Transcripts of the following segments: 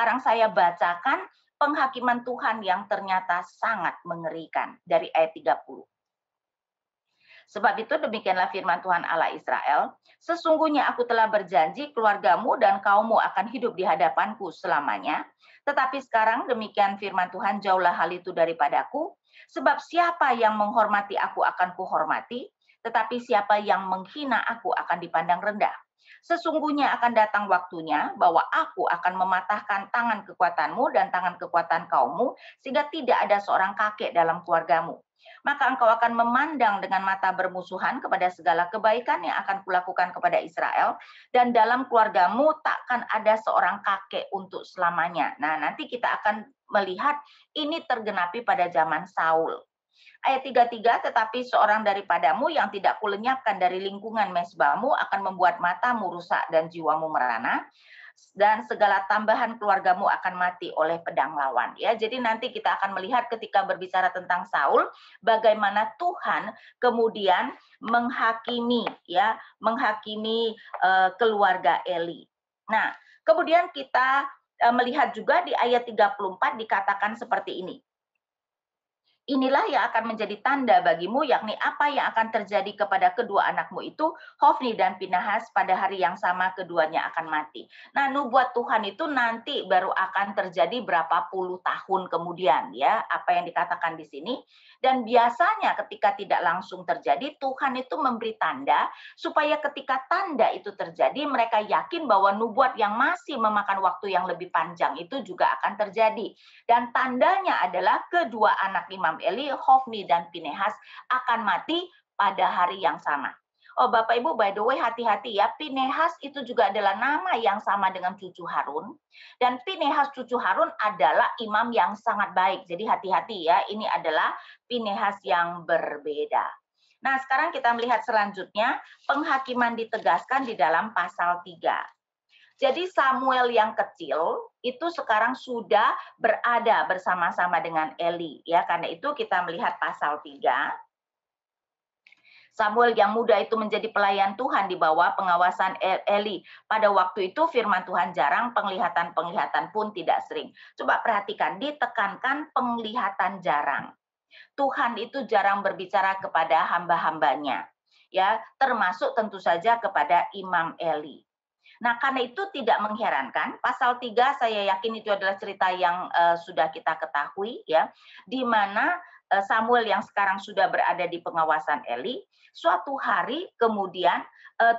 sekarang saya bacakan penghakiman Tuhan yang ternyata sangat mengerikan dari ayat 30. Sebab itu demikianlah firman Tuhan Allah Israel, sesungguhnya aku telah berjanji keluargamu dan kaummu akan hidup di hadapanku selamanya. Tetapi sekarang demikian firman Tuhan, jauhlah hal itu daripadaku, sebab siapa yang menghormati aku akan kuhormati, tetapi siapa yang menghina aku akan dipandang rendah. Sesungguhnya akan datang waktunya bahwa aku akan mematahkan tangan kekuatanmu dan tangan kekuatan kaummu, sehingga tidak ada seorang kakek dalam keluargamu. Maka engkau akan memandang dengan mata bermusuhan kepada segala kebaikan yang akan kulakukan kepada Israel, dan dalam keluargamu takkan ada seorang kakek untuk selamanya. Nah, nanti kita akan melihat ini tergenapi pada zaman Saul. Ayat 33, tetapi seorang daripadamu yang tidak kulenyapkan dari lingkungan mesbahmu akan membuat matamu rusak dan jiwamu merana, dan segala tambahan keluargamu akan mati oleh pedang lawan. Ya, jadi nanti kita akan melihat ketika berbicara tentang Saul, bagaimana Tuhan kemudian menghakimi keluarga Eli. Nah, kemudian kita melihat juga di ayat 34 dikatakan seperti ini. Inilah yang akan menjadi tanda bagimu, yakni apa yang akan terjadi kepada kedua anakmu itu, Hofni dan Pinahas, pada hari yang sama keduanya akan mati. Nah, nubuat Tuhan itu nanti baru akan terjadi berapa puluh tahun kemudian, ya, apa yang dikatakan di sini. Dan biasanya ketika tidak langsung terjadi, Tuhan itu memberi tanda supaya ketika tanda itu terjadi, mereka yakin bahwa nubuat yang masih memakan waktu yang lebih panjang itu juga akan terjadi. Dan tandanya adalah kedua anak Imam Eli, Hofni dan Pinehas akan mati pada hari yang sama. Oh Bapak Ibu, by the way, hati-hati ya, Pinehas itu juga adalah nama yang sama dengan cucu Harun. Dan Pinehas cucu Harun adalah imam yang sangat baik. Jadi hati-hati ya, ini adalah Pinehas yang berbeda. Nah, sekarang kita melihat selanjutnya, penghakiman ditegaskan di dalam pasal 3. Jadi Samuel yang kecil itu sekarang sudah berada bersama-sama dengan Eli, ya. Karena itu kita melihat pasal 3. Samuel yang muda itu menjadi pelayan Tuhan di bawah pengawasan Eli. Pada waktu itu firman Tuhan jarang, penglihatan pun tidak sering. Coba perhatikan, ditekankan penglihatan jarang. Tuhan itu jarang berbicara kepada hamba-hambanya, ya, termasuk tentu saja kepada Imam Eli. Nah, karena itu tidak mengherankan, pasal 3 saya yakin itu adalah cerita yang sudah kita ketahui, ya, di mana Samuel yang sekarang sudah berada di pengawasan Eli, suatu hari kemudian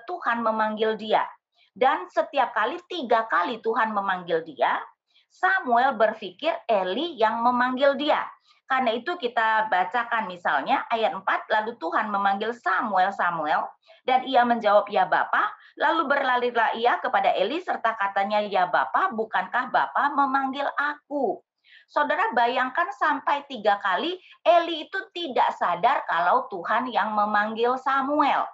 Tuhan memanggil dia. Dan setiap kali, 3 kali Tuhan memanggil dia, Samuel berpikir Eli yang memanggil dia. Karena itu kita bacakan misalnya ayat 4, lalu Tuhan memanggil Samuel, Samuel, dan ia menjawab, ya Bapa, lalu berlarilah ia kepada Eli serta katanya, ya Bapa, bukankah Bapa memanggil aku? Saudara bayangkan sampai 3 kali Eli itu tidak sadar kalau Tuhan yang memanggil Samuel.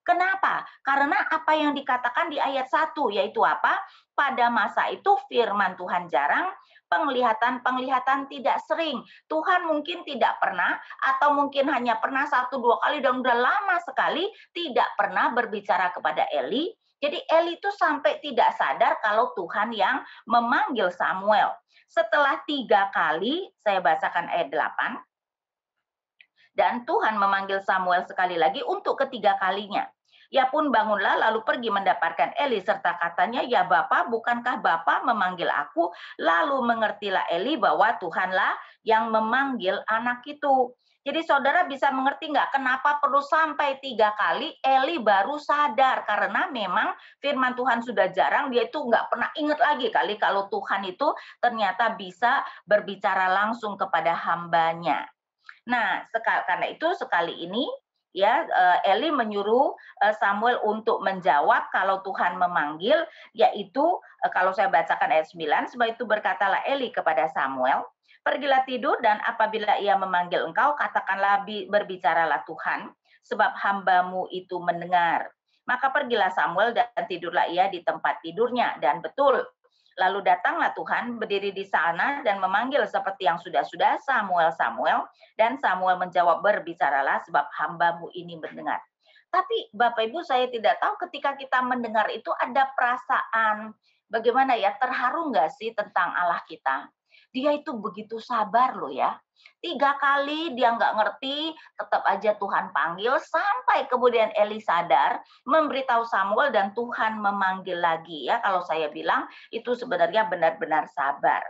Kenapa? Karena apa yang dikatakan di ayat 1, yaitu apa? Pada masa itu firman Tuhan jarang, penglihatan tidak sering. Tuhan mungkin tidak pernah, atau mungkin hanya pernah 1-2 kali, dan udah lama sekali tidak pernah berbicara kepada Eli. Jadi Eli itu sampai tidak sadar kalau Tuhan yang memanggil Samuel. Setelah 3 kali, saya bacakan ayat 8. Dan Tuhan memanggil Samuel sekali lagi untuk ketiga kalinya. Ia pun bangunlah lalu pergi mendapatkan Eli serta katanya, ya Bapa, bukankah Bapa memanggil aku? Lalu mengertilah Eli bahwa Tuhanlah yang memanggil anak itu. Jadi saudara bisa mengerti nggak kenapa perlu sampai 3 kali Eli baru sadar? Karena memang firman Tuhan sudah jarang, dia itu nggak pernah ingat lagi kali kalau Tuhan itu ternyata bisa berbicara langsung kepada hambanya. Nah, karena itu sekali ini ya Eli menyuruh Samuel untuk menjawab kalau Tuhan memanggil, yaitu kalau saya bacakan ayat 9, sebab itu berkatalah Eli kepada Samuel, pergilah tidur dan apabila ia memanggil engkau, katakanlah berbicaralah Tuhan, sebab hambamu itu mendengar. Maka pergilah Samuel dan tidurlah ia di tempat tidurnya, dan betul, lalu datanglah Tuhan berdiri di sana dan memanggil seperti yang sudah-sudah, Samuel, Samuel. Dan Samuel menjawab, berbicaralah sebab hambamu ini mendengar. Tapi Bapak Ibu, saya tidak tahu ketika kita mendengar itu ada perasaan Bagaimana ya, terharu nggak sih tentang Allah kita? Dia itu begitu sabar loh ya. 3 kali dia nggak ngerti, tetap aja Tuhan panggil, sampai kemudian Eli sadar, memberitahu Samuel dan Tuhan memanggil lagi ya. Kalau saya bilang itu sebenarnya benar-benar sabar.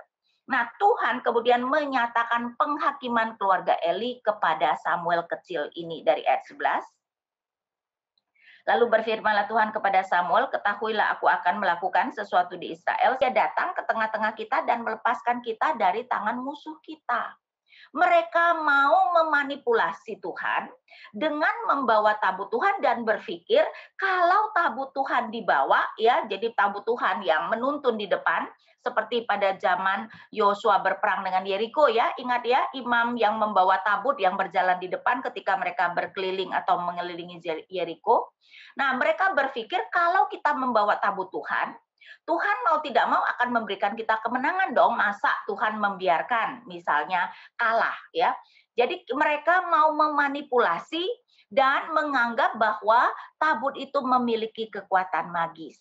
Nah, Tuhan kemudian menyatakan penghakiman keluarga Eli kepada Samuel kecil ini dari ayat 11. Lalu berfirmanlah Tuhan kepada Samuel, ketahuilah aku akan melakukan sesuatu di Israel. Dia datang ke tengah-tengah kita dan melepaskan kita dari tangan musuh kita. Mereka mau memanipulasi Tuhan dengan membawa tabut Tuhan dan berpikir kalau tabut Tuhan dibawa ya, jadi tabut Tuhan yang menuntun di depan seperti pada zaman Yosua berperang dengan Yeriko ya, ingat ya, imam yang membawa tabut yang berjalan di depan ketika mereka berkeliling atau mengelilingi Yeriko. Nah, mereka berpikir kalau kita membawa tabut Tuhan, Tuhan mau tidak mau akan memberikan kita kemenangan dong. Masa Tuhan membiarkan misalnya kalah ya. Jadi mereka mau memanipulasi dan menganggap bahwa tabut itu memiliki kekuatan magis.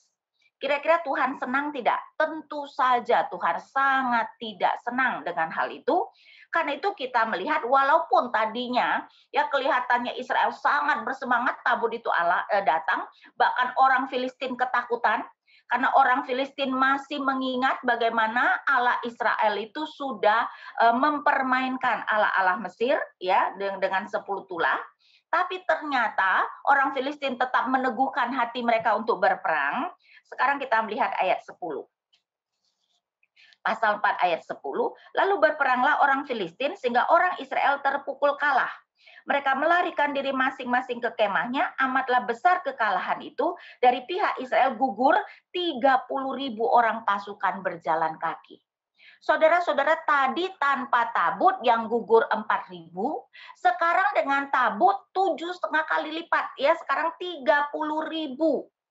Kira-kira Tuhan senang tidak? Tentu saja Tuhan sangat tidak senang dengan hal itu. Karena itu kita melihat walaupun tadinya ya kelihatannya Israel sangat bersemangat, tabut itu datang, bahkan orang Filistin ketakutan karena orang Filistin masih mengingat bagaimana Allah Israel itu sudah mempermainkan Allah-Allah Mesir ya dengan 10 tulah. Tapi ternyata orang Filistin tetap meneguhkan hati mereka untuk berperang. Sekarang kita melihat ayat 10. Pasal 4 ayat 10, lalu berperanglah orang Filistin sehingga orang Israel terpukul kalah. Mereka melarikan diri masing-masing ke kemahnya, amatlah besar kekalahan itu, dari pihak Israel gugur 30.000 orang pasukan berjalan kaki. Saudara-saudara, tadi tanpa tabut yang gugur 4.000, sekarang dengan tabut 7,5 kali lipat ya, sekarang 30.000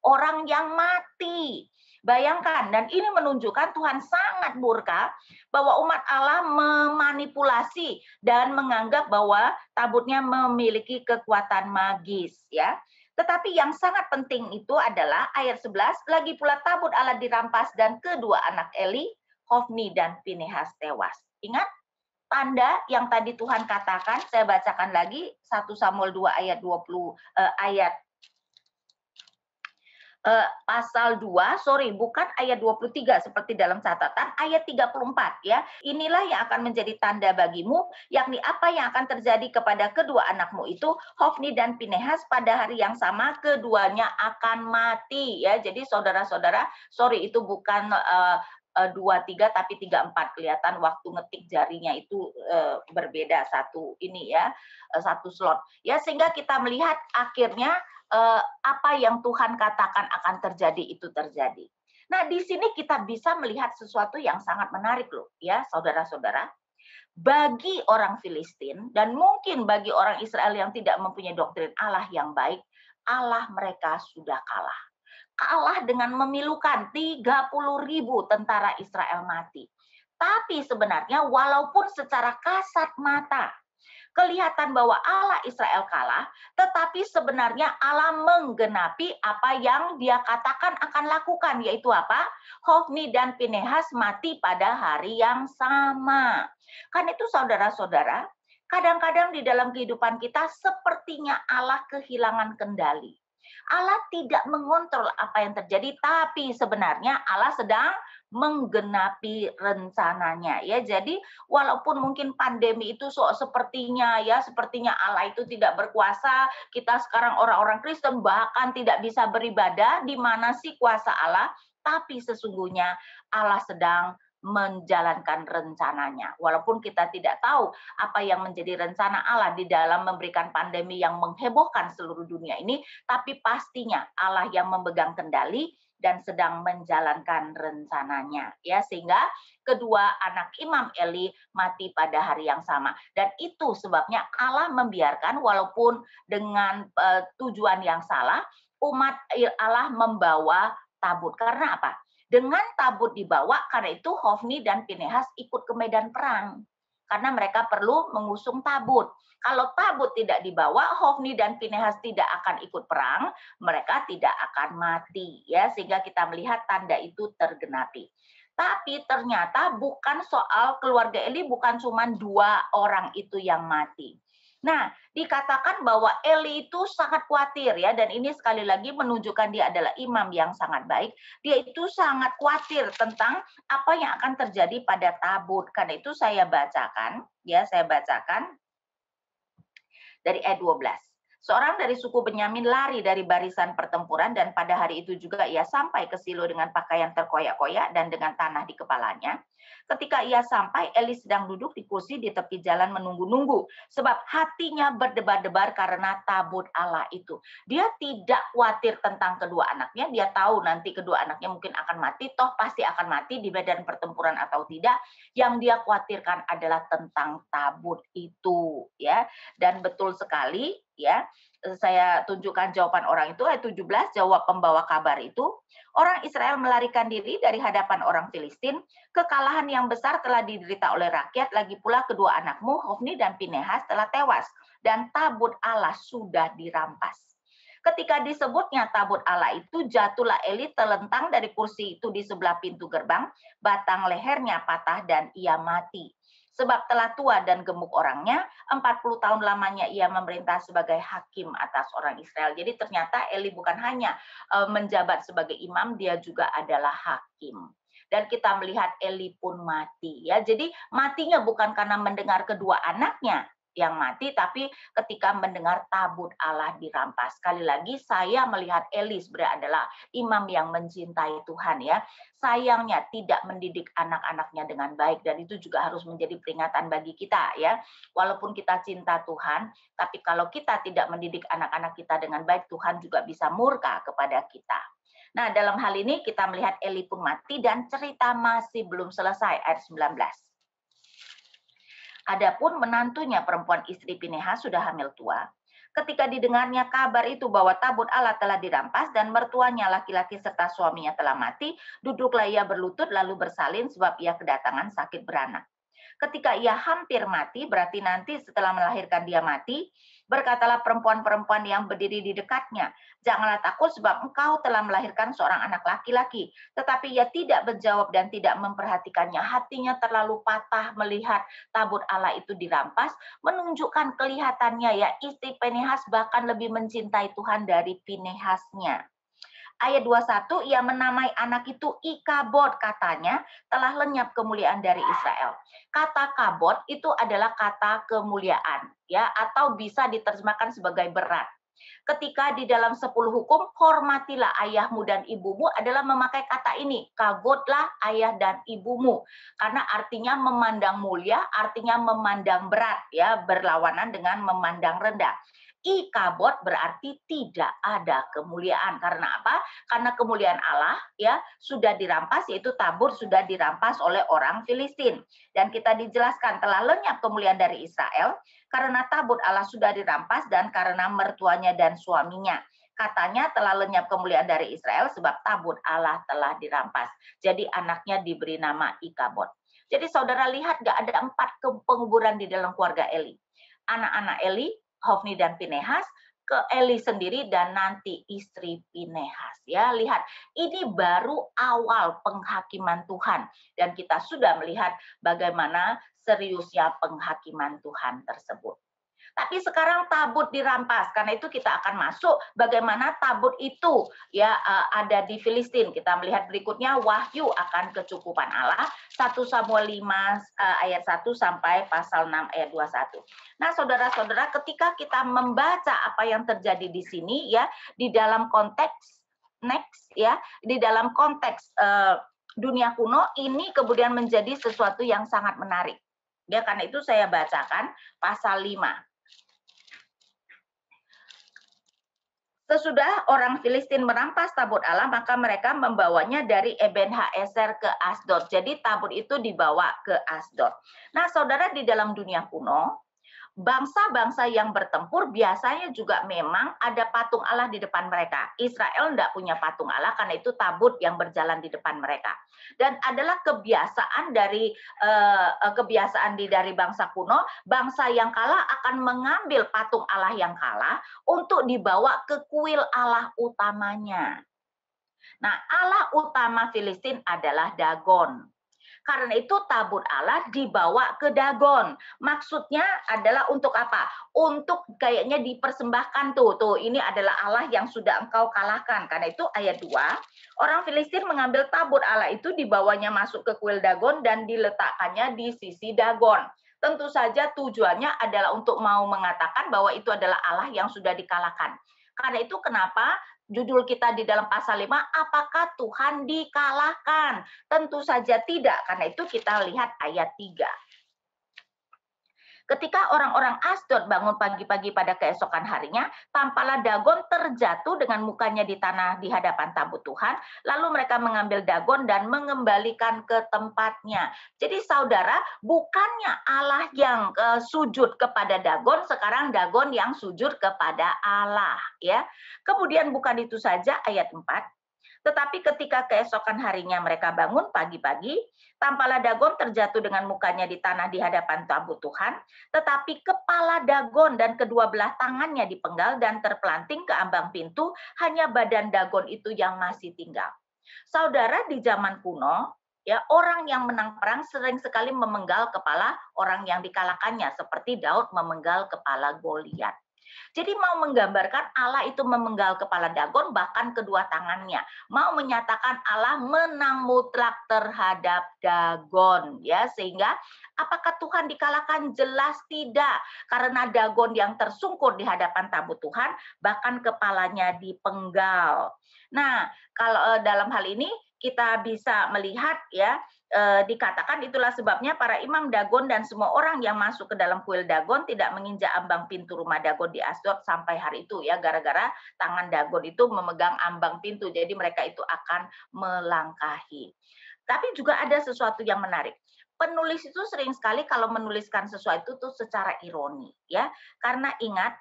orang yang mati. Bayangkan, dan ini menunjukkan Tuhan sangat murka bahwa umat Allah memanipulasi dan menganggap bahwa tabutnya memiliki kekuatan magis ya. Tetapi yang sangat penting itu adalah ayat 11, lagi pula tabut Allah dirampas dan kedua anak Eli, Hofni dan Pinehas tewas. Ingat tanda yang tadi Tuhan katakan, saya bacakan lagi 1 Samuel 2 ayat 20 pasal 2, bukan ayat 23 seperti dalam catatan, ayat 34 ya. Inilah yang akan menjadi tanda bagimu, yakni apa yang akan terjadi kepada kedua anakmu itu, Hofni dan Pinehas, pada hari yang sama keduanya akan mati ya. Jadi saudara-saudara, itu bukan 2, 3 tapi 3, 4, kelihatan waktu ngetik jarinya itu berbeda satu ini ya, satu slot. Ya sehingga kita melihat akhirnya apa yang Tuhan katakan akan terjadi itu terjadi. Nah, di sini kita bisa melihat sesuatu yang sangat menarik loh, ya, saudara-saudara. Bagi orang Filistin dan mungkin bagi orang Israel yang tidak mempunyai doktrin Allah yang baik, Allah mereka sudah kalah. Kalah dengan memilukan 30.000 tentara Israel mati. Tapi sebenarnya walaupun secara kasat mata kelihatan bahwa Allah Israel kalah, tetapi sebenarnya Allah menggenapi apa yang dia katakan akan lakukan, yaitu apa? Hofni dan Pinehas mati pada hari yang sama. Kan itu saudara-saudara, kadang-kadang di dalam kehidupan kita sepertinya Allah kehilangan kendali. Allah tidak mengontrol apa yang terjadi, tapi sebenarnya Allah sedang menggenapi rencananya ya. Jadi walaupun mungkin pandemi itu sepertinya Allah itu tidak berkuasa, kita sekarang orang-orang Kristen bahkan tidak bisa beribadah, di mana sih kuasa Allah? Tapi sesungguhnya Allah sedang menjalankan rencananya. Walaupun kita tidak tahu apa yang menjadi rencana Allah di dalam memberikan pandemi yang menghebohkan seluruh dunia ini, tapi pastinya Allah yang memegang kendali dan sedang menjalankan rencananya ya, sehingga kedua anak Imam Eli mati pada hari yang sama. Dan itu sebabnya Allah membiarkan walaupun dengan tujuan yang salah, umat Allah membawa tabut. Karena apa? Dengan tabut dibawa, karena itu Hofni dan Pinehas ikut ke medan perang. karena mereka perlu mengusung tabut. Kalau tabut tidak dibawa, Hofni dan Pinehas tidak akan ikut perang, mereka tidak akan mati, ya, sehingga kita melihat tanda itu tergenapi. Tapi ternyata bukan soal keluarga Eli, bukan cuma 2 orang itu yang mati. Nah, dikatakan bahwa Eli itu sangat khawatir, ya, dan ini sekali lagi menunjukkan dia adalah imam yang sangat baik. Dia itu sangat khawatir tentang apa yang akan terjadi pada tabut. Karena itu saya bacakan, ya, saya bacakan dari ayat 12. Seorang dari suku Benyamin lari dari barisan pertempuran dan pada hari itu juga ia sampai ke Silo dengan pakaian terkoyak-koyak dan dengan tanah di kepalanya. Ketika ia sampai, Eli sedang duduk di kursi di tepi jalan menunggu-nunggu sebab hatinya berdebar-debar karena tabut Allah itu. Dia tidak khawatir tentang kedua anaknya, dia tahu nanti kedua anaknya mungkin akan mati, toh pasti akan mati di medan pertempuran atau tidak. Yang dia khawatirkan adalah tentang tabut itu, ya. Dan betul sekali, ya, saya tunjukkan jawaban orang itu, ayat 17, jawab pembawa kabar itu, orang Israel melarikan diri dari hadapan orang Filistin, kekalahan yang besar telah diderita oleh rakyat, lagi pula kedua anakmu, Hofni dan Pinehas telah tewas, dan tabut Allah sudah dirampas. Ketika disebutnya tabut Allah itu, jatuhlah Eli terlentang dari kursi itu di sebelah pintu gerbang, batang lehernya patah dan ia mati. Sebab telah tua dan gemuk orangnya, 40 tahun lamanya ia memerintah sebagai hakim atas orang Israel. Jadi ternyata Eli bukan hanya menjabat sebagai imam, dia juga adalah hakim. Dan kita melihat Eli pun mati, ya. Jadi matinya bukan karena mendengar kedua anaknya yang mati, tapi ketika mendengar tabut Allah dirampas. Sekali lagi saya melihat Eli sebenarnya adalah imam yang mencintai Tuhan, ya. Sayangnya tidak mendidik anak-anaknya dengan baik, dan itu juga harus menjadi peringatan bagi kita, ya. Walaupun kita cinta Tuhan, tapi kalau kita tidak mendidik anak-anak kita dengan baik, Tuhan juga bisa murka kepada kita. Nah, dalam hal ini kita melihat Eli pun mati dan cerita masih belum selesai, ayat 19. Adapun menantunya perempuan istri Pinehas sudah hamil tua. Ketika didengarnya kabar itu bahwa tabut Allah telah dirampas dan mertuanya laki-laki serta suaminya telah mati, duduklah ia berlutut lalu bersalin sebab ia kedatangan sakit beranak. Ketika ia hampir mati, berarti nanti setelah melahirkan dia mati, berkatalah perempuan-perempuan yang berdiri di dekatnya, janganlah takut sebab engkau telah melahirkan seorang anak laki-laki. Tetapi ia tidak menjawab dan tidak memperhatikannya. Hatinya terlalu patah melihat tabut Allah itu dirampas, menunjukkan kelihatannya, ya, istri Pinehas bahkan lebih mencintai Tuhan dari Pinehasnya. Ayat 21, ia menamai anak itu Ikabod, katanya telah lenyap kemuliaan dari Israel. Kata kabod itu adalah kata kemuliaan, ya, atau bisa diterjemahkan sebagai berat. Ketika di dalam 10 hukum, hormatilah ayahmu dan ibumu adalah memakai kata ini, kabodlah ayah dan ibumu. Karena artinya memandang mulia, artinya memandang berat, ya, berlawanan dengan memandang rendah. Ikabod berarti tidak ada kemuliaan. Karena apa? Karena kemuliaan Allah, ya, sudah dirampas, yaitu tabur sudah dirampas oleh orang Filistin. Dan kita dijelaskan telah lenyap kemuliaan dari Israel karena tabut Allah sudah dirampas dan karena mertuanya dan suaminya. Katanya telah lenyap kemuliaan dari Israel sebab tabut Allah telah dirampas. Jadi anaknya diberi nama Ikabod. Jadi saudara lihat, gak ada 4 penguburan di dalam keluarga Eli. Anak-anak Eli, Hofni dan Pinehas, ke Eli sendiri dan nanti istri Pinehas, ya. Lihat, ini baru awal penghakiman Tuhan dan kita sudah melihat bagaimana seriusnya penghakiman Tuhan tersebut. Tapi sekarang tabut dirampas, karena itu kita akan masuk bagaimana tabut itu, ya, ada di Filistin. Kita melihat berikutnya wahyu akan kecukupan Allah, 1 Samuel 5 ayat 1 sampai pasal 6 ayat 21. Nah, saudara-saudara, ketika kita membaca apa yang terjadi di sini, ya, di dalam konteks di dalam konteks dunia kuno, ini kemudian menjadi sesuatu yang sangat menarik. Ya, karena itu saya bacakan pasal 5. Sesudah orang Filistin merampas tabut Allah, maka mereka membawanya dari Eben Haeser ke Asdod. Jadi tabut itu dibawa ke Asdod. Nah, saudara, di dalam dunia kuno, bangsa-bangsa yang bertempur biasanya juga memang ada patung Allah di depan mereka. Israel tidak punya patung Allah, karena itu tabut yang berjalan di depan mereka. Dan adalah kebiasaan dari bangsa kuno, bangsa yang kalah akan mengambil patung Allah yang kalah untuk dibawa ke kuil Allah utamanya. Nah, Allah utama Filistin adalah Dagon. Karena itu tabut Allah dibawa ke Dagon. Maksudnya adalah untuk apa? Untuk kayaknya dipersembahkan tuh ini adalah Allah yang sudah engkau kalahkan. Karena itu ayat 2, orang Filistin mengambil tabut Allah itu, dibawanya masuk ke kuil Dagon dan diletakkannya di sisi Dagon. Tentu saja tujuannya adalah untuk mau mengatakan bahwa itu adalah Allah yang sudah dikalahkan. Karena itu kenapa judul kita di dalam pasal 5, apakah Tuhan dikalahkan? Tentu saja tidak, karena itu kita lihat ayat 3. Ketika orang-orang Asdod bangun pagi-pagi pada keesokan harinya, tampaklah Dagon terjatuh dengan mukanya di tanah di hadapan tabut Tuhan. Lalu mereka mengambil Dagon dan mengembalikan ke tempatnya. Jadi saudara, bukannya Allah yang sujud kepada Dagon, sekarang Dagon yang sujud kepada Allah. Ya. Kemudian bukan itu saja, ayat 4. Tetapi ketika keesokan harinya mereka bangun pagi-pagi, tampaklah Dagon terjatuh dengan mukanya di tanah di hadapan tabut Tuhan, tetapi kepala Dagon dan kedua belah tangannya dipenggal dan terpelanting ke ambang pintu, hanya badan Dagon itu yang masih tinggal. Saudara, di zaman kuno, ya, orang yang menang perang sering sekali memenggal kepala orang yang dikalahkannya, seperti Daud memenggal kepala Goliat. Jadi mau menggambarkan Allah itu memenggal kepala Dagon, bahkan kedua tangannya. Mau menyatakan Allah menang mutlak terhadap Dagon. Ya, sehingga apakah Tuhan dikalahkan? Jelas tidak. Karena Dagon yang tersungkur di hadapan tabut Tuhan, bahkan kepalanya dipenggal. Nah, kalau dalam hal ini kita bisa melihat ya, dikatakan itulah sebabnya para imam Dagon dan semua orang yang masuk ke dalam kuil Dagon tidak menginjak ambang pintu rumah Dagon di Asdod sampai hari itu ya, gara-gara tangan Dagon itu memegang ambang pintu, jadi mereka itu akan melangkahi. Tapi juga ada sesuatu yang menarik. Penulis itu sering sekali kalau menuliskan sesuatu itu secara ironi ya, karena ingat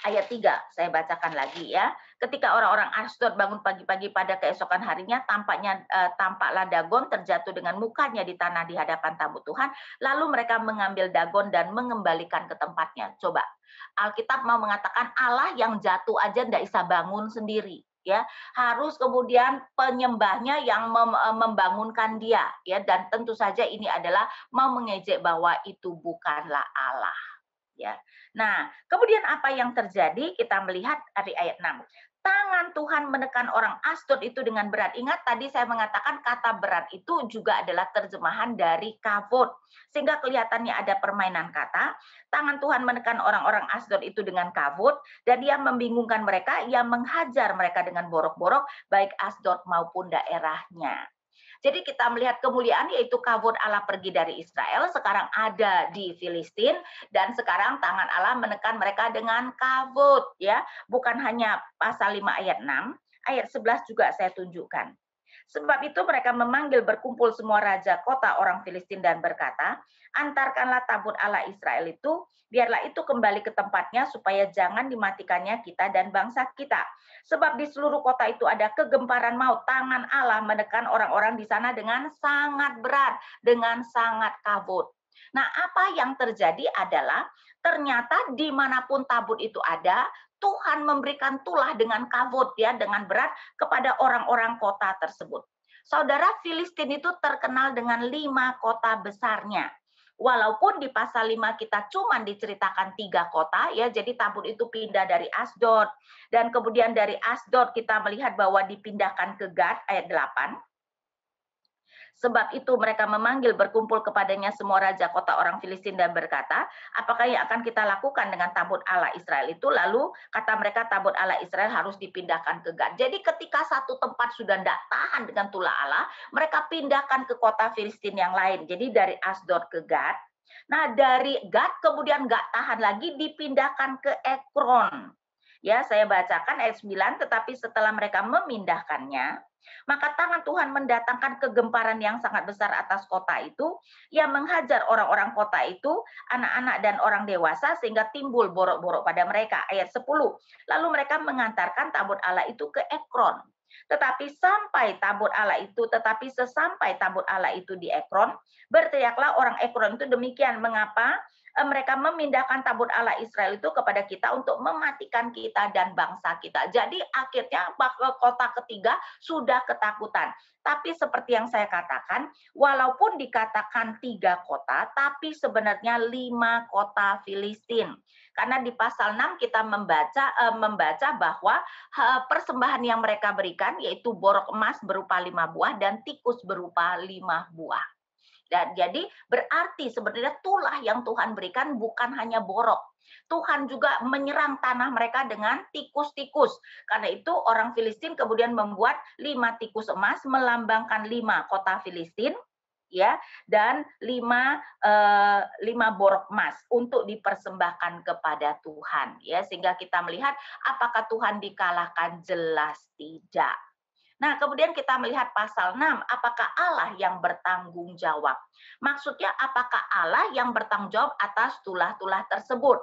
ayat 3, saya bacakan lagi ya. Ketika orang-orang Asdod bangun pagi-pagi pada keesokan harinya, tampaklah Dagon terjatuh dengan mukanya di tanah di hadapan tabut Tuhan. Lalu mereka mengambil Dagon dan mengembalikan ke tempatnya. Coba, Alkitab mau mengatakan Allah yang jatuh aja tidak bisa bangun sendiri. Ya, harus kemudian penyembahnya yang membangunkan dia ya, dan tentu saja ini adalah mau mengejek bahwa itu bukanlah Allah. Ya. Nah, kemudian apa yang terjadi? Kita melihat dari ayat 6. Tangan Tuhan menekan orang Asdod itu dengan berat. Ingat tadi saya mengatakan kata berat itu juga adalah terjemahan dari kavod. Sehingga kelihatannya ada permainan kata. Tangan Tuhan menekan orang-orang Asdod itu dengan kavod. Dan dia membingungkan mereka. Ia menghajar mereka dengan borok-borok. Baik Asdod maupun daerahnya. Jadi kita melihat kemuliaan, yaitu kavod Allah pergi dari Israel, sekarang ada di Filistin, dan sekarang tangan Allah menekan mereka dengan kavod. Ya, bukan hanya pasal 5 ayat 6, ayat 11 juga saya tunjukkan. Sebab itu mereka memanggil berkumpul semua raja kota orang Filistin dan berkata, antarkanlah tabut Allah Israel itu, biarlah itu kembali ke tempatnya supaya jangan dimatikannya kita dan bangsa kita. Sebab di seluruh kota itu ada kegemparan maut, tangan Allah menekan orang-orang di sana dengan sangat berat, dengan sangat kavod. Nah, apa yang terjadi adalah ternyata dimanapun tabut itu ada, Tuhan memberikan tulah dengan kavod ya, dengan berat kepada orang-orang kota tersebut. Saudara, Filistin itu terkenal dengan 5 kota besarnya. Walaupun di pasal 5 kita cuma diceritakan 3 kota ya, jadi tabut itu pindah dari Asdod, dan kemudian dari Asdod kita melihat bahwa dipindahkan ke Gad ayat 8. Sebab itu mereka memanggil berkumpul kepadanya semua raja kota orang Filistin dan berkata, apakah yang akan kita lakukan dengan tabut Allah Israel itu? Lalu kata mereka tabut Allah Israel harus dipindahkan ke Gad. Jadi ketika satu tempat sudah tidak tahan dengan tulah Allah, mereka pindahkan ke kota Filistin yang lain. Jadi dari Asdod ke Gad. Nah dari Gad kemudian nggak tahan lagi, dipindahkan ke Ekron. Ya, saya bacakan ayat 9, tetapi setelah mereka memindahkannya, maka tangan Tuhan mendatangkan kegemparan yang sangat besar atas kota itu, yang menghajar orang-orang kota itu, anak-anak dan orang dewasa, sehingga timbul borok-borok pada mereka. Ayat 10, lalu mereka mengantarkan tabut Allah itu ke Ekron. Tetapi sesampai tabut Allah itu di Ekron, berteriaklah orang Ekron itu demikian, mengapa mereka memindahkan tabut Allah Israel itu kepada kita untuk mematikan kita dan bangsa kita. Jadi akhirnya kota ketiga sudah ketakutan. Tapi seperti yang saya katakan, walaupun dikatakan 3 kota, tapi sebenarnya 5 kota Filistin. Karena di pasal 6 kita membaca bahwa persembahan yang mereka berikan yaitu borok emas berupa 5 buah dan tikus berupa 5 buah. Dan jadi berarti sebenarnya tulah yang Tuhan berikan bukan hanya borok. Tuhan juga menyerang tanah mereka dengan tikus-tikus. Karena itu orang Filistin kemudian membuat 5 tikus emas melambangkan 5 kota Filistin, ya, dan 5 borok emas untuk dipersembahkan kepada Tuhan, ya, sehingga kita melihat apakah Tuhan dikalahkan? Jelas tidak. Nah, kemudian kita melihat pasal 6, apakah Allah yang bertanggung jawab? Maksudnya apakah Allah yang bertanggung jawab atas tulah-tulah tersebut?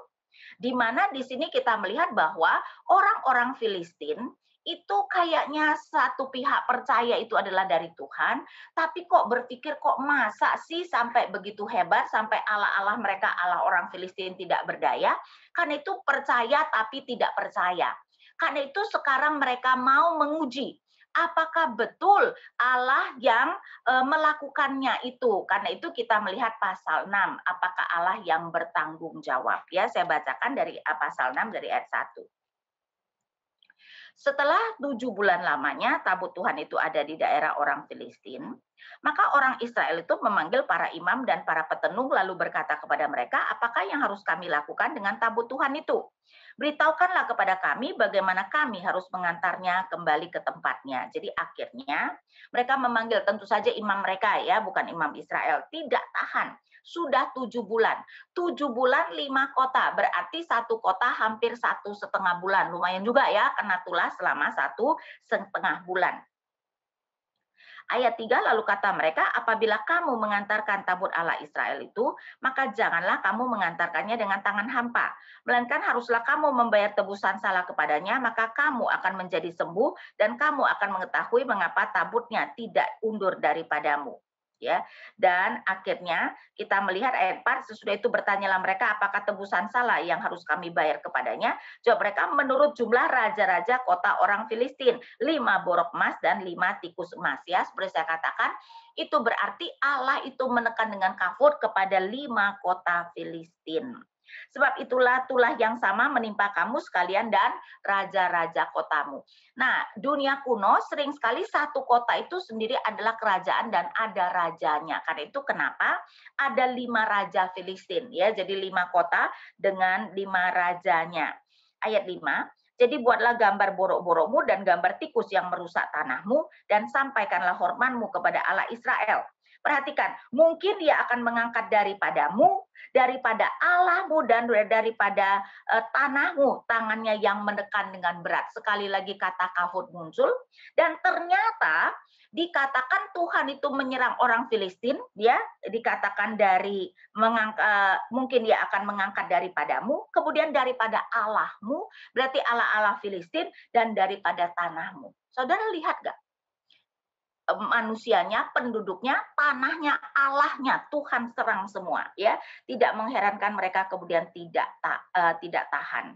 Di mana di sini kita melihat bahwa orang-orang Filistin itu kayaknya satu pihak percaya itu adalah dari Tuhan, tapi kok berpikir kok masa sih sampai begitu hebat, sampai Allah-Allah mereka, Allah orang Filistin tidak berdaya, karena itu percaya tapi tidak percaya. Karena itu sekarang mereka mau menguji apakah betul Allah yang melakukannya itu. Karena itu kita melihat pasal 6, apakah Allah yang bertanggung jawab. Ya, saya bacakan dari pasal 6 dari ayat 1. Setelah 7 bulan lamanya tabut Tuhan itu ada di daerah orang Filistin, maka orang Israel itu memanggil para imam dan para petenung lalu berkata kepada mereka, apakah yang harus kami lakukan dengan tabut Tuhan itu? Beritahukanlah kepada kami bagaimana kami harus mengantarnya kembali ke tempatnya. Jadi akhirnya mereka memanggil, tentu saja imam mereka ya, bukan imam Israel, tidak tahan. Sudah 7 bulan. 7 bulan 5 kota, berarti satu kota hampir 1,5 bulan. Lumayan juga ya, kena tulah selama 1,5 bulan. Ayat 3, lalu kata mereka, apabila kamu mengantarkan tabut Allah Israel itu, maka janganlah kamu mengantarkannya dengan tangan hampa. Melainkan haruslah kamu membayar tebusan salah kepadanya, maka kamu akan menjadi sembuh dan kamu akan mengetahui mengapa tabutnya tidak undur daripadamu. Ya, dan akhirnya kita melihat ayat 4, sesudah itu bertanyalah mereka apakah tebusan salah yang harus kami bayar kepadanya. Jawab mereka, menurut jumlah raja-raja kota orang Filistin, 5 borok emas dan 5 tikus emas. Ya, seperti saya katakan, itu berarti Allah itu menekan dengan kafur kepada 5 kota Filistin. Sebab itulah tulah yang sama menimpa kamu sekalian dan raja-raja kotamu. Nah, dunia kuno sering sekali satu kota itu sendiri adalah kerajaan dan ada rajanya. Karena itu kenapa ada 5 raja Filistin, ya. Jadi 5 kota dengan 5 rajanya. Ayat 5. Jadi buatlah gambar borok-borokmu dan gambar tikus yang merusak tanahmu dan sampaikanlah hormatmu kepada Allah Israel. Perhatikan, mungkin dia akan mengangkat daripadamu, daripada Allahmu dan daripada tanahmu, tangannya yang menekan dengan berat. Sekali lagi kata kafut muncul, dan ternyata dikatakan Tuhan itu menyerang orang Filistin, ya, dikatakan dari mungkin dia akan mengangkat daripadamu, kemudian daripada Allahmu, berarti Allah-Allah Filistin, dan daripada tanahmu. Saudara lihat gak? Manusianya, penduduknya, tanahnya, Allahnya, Tuhan serang semua, ya. Tidak mengherankan mereka kemudian tidak tahan.